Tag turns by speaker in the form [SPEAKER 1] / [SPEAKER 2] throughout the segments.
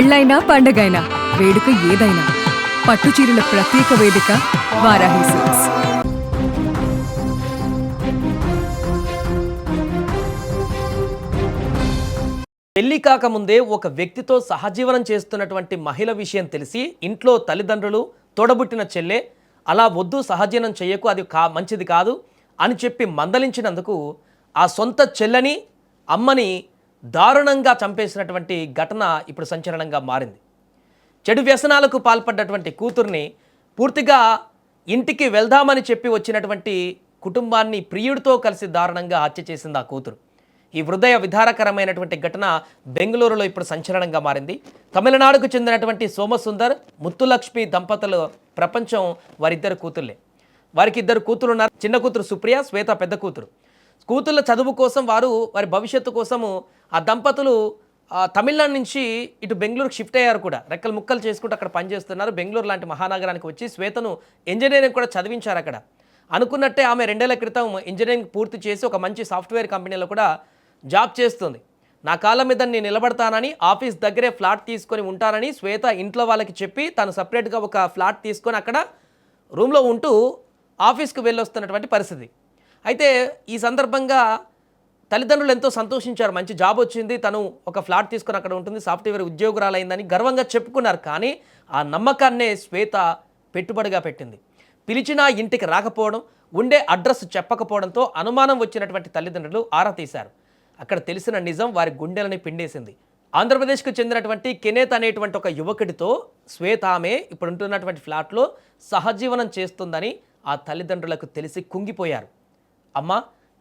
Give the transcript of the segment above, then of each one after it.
[SPEAKER 1] పెళ్ళైనా పండగైనా వేడుక ఏదైనా పట్టుచీరల ప్రత్యేక వేదిక వారాహి సిల్క్స్.
[SPEAKER 2] పెళ్లి కాకముందే ఒక వ్యక్తితో సహజీవనం చేస్తున్నటువంటి మహిళ విషయం తెలిసి ఇంట్లో తల్లిదండ్రులు తోడబుట్టిన చెల్లె అలా వద్దు సహజీవనం చేయకు అది మంచిది కాదు అని చెప్పి మందలించినందుకు ఆ సొంత చెల్లని అమ్మని దారుణంగా చంపేసినటువంటి ఘటన ఇప్పుడు సంచలనంగా మారింది. చెడు వ్యసనాలకు పాల్పడ్డటువంటి కూతుర్ని పూర్తిగా ఇంటికి వెళ్దామని చెప్పి వచ్చినటువంటి కుటుంబాన్ని ప్రియుడితో కలిసి దారుణంగా హత్య చేసింది ఆ కూతురు. ఈ హృదయ విధారకరమైనటువంటి ఘటన బెంగళూరులో ఇప్పుడు సంచలనంగా మారింది. తమిళనాడుకు చెందినటువంటి సోమసుందర్ ముత్తులక్ష్మి దంపతులు ప్రపంచం వారిద్దరు కూతుర్లే. వారికి ఇద్దరు కూతురు ఉన్నారు. చిన్న కూతురు సుప్రియ, శ్వేత పెద్ద కూతురు. కూతుర్ల చదువు కోసం వారి భవిష్యత్తు కోసము ఆ దంపతులు తమిళనాడు నుంచి ఇటు బెంగళూరుకి షిఫ్ట్ అయ్యారు కూడా. రెక్కలు ముక్కలు చేసుకుంటూ అక్కడ పనిచేస్తున్నారు. బెంగళూరు లాంటి మహానగరానికి వచ్చి శ్వేతను ఇంజనీరింగ్ కూడా చదివించారు అక్కడ. అనుకున్నట్టే ఆమె 2 ఏళ్ల క్రితం ఇంజనీరింగ్ పూర్తి చేసి ఒక మంచి సాఫ్ట్వేర్ కంపెనీలో కూడా జాబ్ చేస్తుంది. నా కాళ్ళ మీద నేను నిలబడతానని ఆఫీస్ దగ్గరే ఫ్లాట్ తీసుకొని ఉంటానని శ్వేత ఇంట్లో వాళ్ళకి చెప్పి తను సపరేట్గా ఒక ఫ్లాట్ తీసుకొని అక్కడ రూమ్లో ఉంటూ ఆఫీస్కి వెళ్ళొస్తున్నటువంటి పరిస్థితి. అయితే ఈ సందర్భంగా తల్లిదండ్రులు ఎంతో సంతోషించారు. మంచి జాబ్ వచ్చింది, తను ఒక ఫ్లాట్ తీసుకొని అక్కడ ఉంటుంది, సాఫ్ట్వేర్ ఉద్యోగురాలైందని గర్వంగా చెప్పుకున్నారు. కానీ ఆ నమ్మకాన్నే శ్వేత పెట్టుబడిగా పెట్టింది. పిలిచినా ఇంటికి రాకపోవడం, ఉండే అడ్రస్ చెప్పకపోవడంతో అనుమానం వచ్చినటువంటి తల్లిదండ్రులు ఆరా తీశారు. అక్కడ తెలిసిన నిజం వారి గుండెలని పిండేసింది. ఆంధ్రప్రదేశ్కు చెందినటువంటి కెనేత్ అనేటువంటి ఒక యువకుడితో శ్వేత ఆమె ఇప్పుడు ఉంటున్నటువంటి ఫ్లాట్లో సహజీవనం చేస్తుందని ఆ తల్లిదండ్రులకు తెలిసి కుంగిపోయారు. అమ్మ,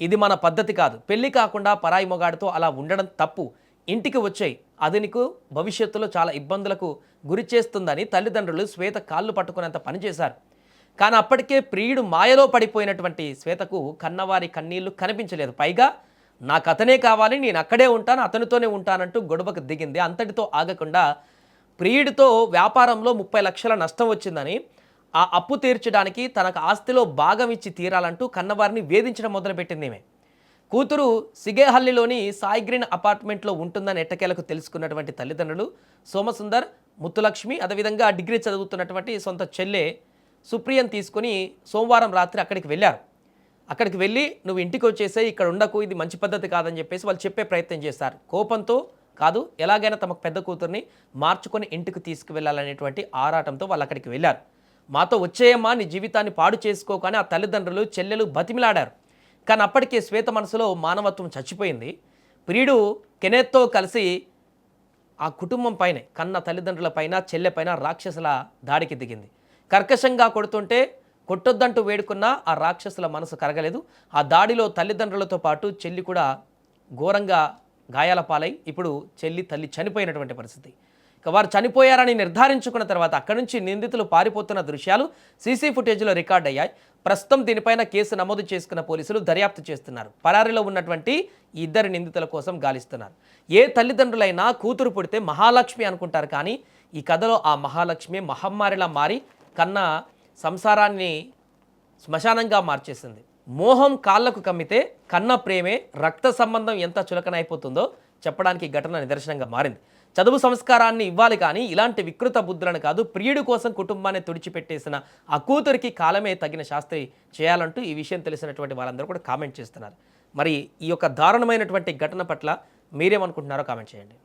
[SPEAKER 2] ఇది మన పద్ధతి కాదు, పెళ్లి కాకుండా పరాయి మొగాడితో అలా ఉండడం తప్పు, ఇంటికి వచ్చాయి, అది నీకు భవిష్యత్తులో చాలా ఇబ్బందులకు గురి చేస్తుందని తల్లిదండ్రులు శ్వేత కాళ్ళు పట్టుకునేంత పనిచేశారు. కానీ అప్పటికే ప్రియుడు మాయలో పడిపోయినటువంటి శ్వేతకు కన్నవారి కన్నీళ్లు కనిపించలేదు. పైగా నాకు అతనే కావాలి, నేను అక్కడే ఉంటాను, అతనితోనే ఉంటానంటూ గొడవకు దిగింది. అంతటితో ఆగకుండా ప్రియుడితో వ్యాపారంలో 30 లక్షల నష్టం వచ్చిందని, ఆ అప్పు తీర్చడానికి తనకు ఆస్తిలో భాగం ఇచ్చి తీరాలంటూ కన్నవారిని వేధించడం మొదలుపెట్టింది ఈమె. కూతురు సిగేహల్లిలోని సాయిగ్రీన్ అపార్ట్మెంట్లో ఉంటుందని ఎట్టకేలకు తెలుసుకున్నటువంటి తల్లిదండ్రులు సోమసుందర్, ముత్తులక్ష్మి, అదేవిధంగా డిగ్రీ చదువుతున్నటువంటి సొంత చెల్లె సుప్రియను తీసుకుని సోమవారం రాత్రి అక్కడికి వెళ్ళారు. అక్కడికి వెళ్ళి నువ్వు ఇంటికి వచ్చేసే, ఇక్కడ ఉండకు, ఇది మంచి పద్ధతి కాదని చెప్పేసి వాళ్ళు చెప్పే ప్రయత్నం చేశారు. కోపంతో కాదు, ఎలాగైనా తమకు పెద్ద కూతుర్ని మార్చుకొని ఇంటికి తీసుకువెళ్ళాలనేటువంటి ఆరాటంతో వాళ్ళు అక్కడికి వెళ్ళారు. మాతో వచ్చేయమ్మా, నీ జీవితాన్ని పాడు చేసుకోకని ఆ తల్లిదండ్రులు చెల్లెలు బతిమిలాడారు. కానీ అప్పటికే శ్వేత మనసులో మానవత్వం చచ్చిపోయింది. ప్రియుడు కెనేత్తో కలిసి ఆ కుటుంబం పైనే, కన్న తల్లిదండ్రుల పైన, చెల్లె పైన రాక్షసుల దాడికి దిగింది. కర్కశంగా కొడుతుంటే కొట్టొద్దంటూ వేడుకున్నా ఆ రాక్షసుల మనసు కరగలేదు. ఆ దాడిలో తల్లిదండ్రులతో పాటు చెల్లి కూడా ఘోరంగా గాయాల పాలై ఇప్పుడు చెల్లి తల్లి చనిపోయినటువంటి పరిస్థితి. ఇక వారు చనిపోయారని నిర్ధారించుకున్న తర్వాత అక్కడి నుంచి నిందితులు పారిపోతున్న దృశ్యాలు సీసీ ఫుటేజ్లో రికార్డ్ అయ్యాయి. ప్రస్తుతం దీనిపైన కేసు నమోదు చేసుకున్న పోలీసులు దర్యాప్తు చేస్తున్నారు. పరారీలో ఉన్నటువంటి ఈ ఇద్దరు నిందితుల కోసం గాలిస్తున్నారు. ఏ తల్లిదండ్రులైనా కూతురు పుడితే మహాలక్ష్మి అనుకుంటారు, కానీ ఈ కథలో ఆ మహాలక్ష్మి మహమ్మారిలా మారి కన్న సంసారాన్ని శ్మశానంగా మార్చేసింది. మోహం కాళ్లకు కమ్మితే కన్న ప్రేమే రక్త సంబంధం ఎంత చులకనైపోతుందో చెప్పడానికి ఈ ఘటన నిదర్శనంగా మారింది. చదువు సంస్కారాన్ని ఇవ్వాలి, కానీ ఇలాంటి వికృత బుద్ధులను కాదు. ప్రియుడి కోసం కుటుంబాన్ని తుడిచిపెట్టేసిన ఆ కూతురికి కాలమే తగిన శాస్త్రి చేయాలంటూ ఈ విషయం తెలిసినటువంటి వాళ్ళందరూ కూడా కామెంట్ చేస్తున్నారు. మరి ఈ యొక్క దారుణమైనటువంటి ఘటన పట్ల మీరేమనుకుంటున్నారో కామెంట్ చేయండి.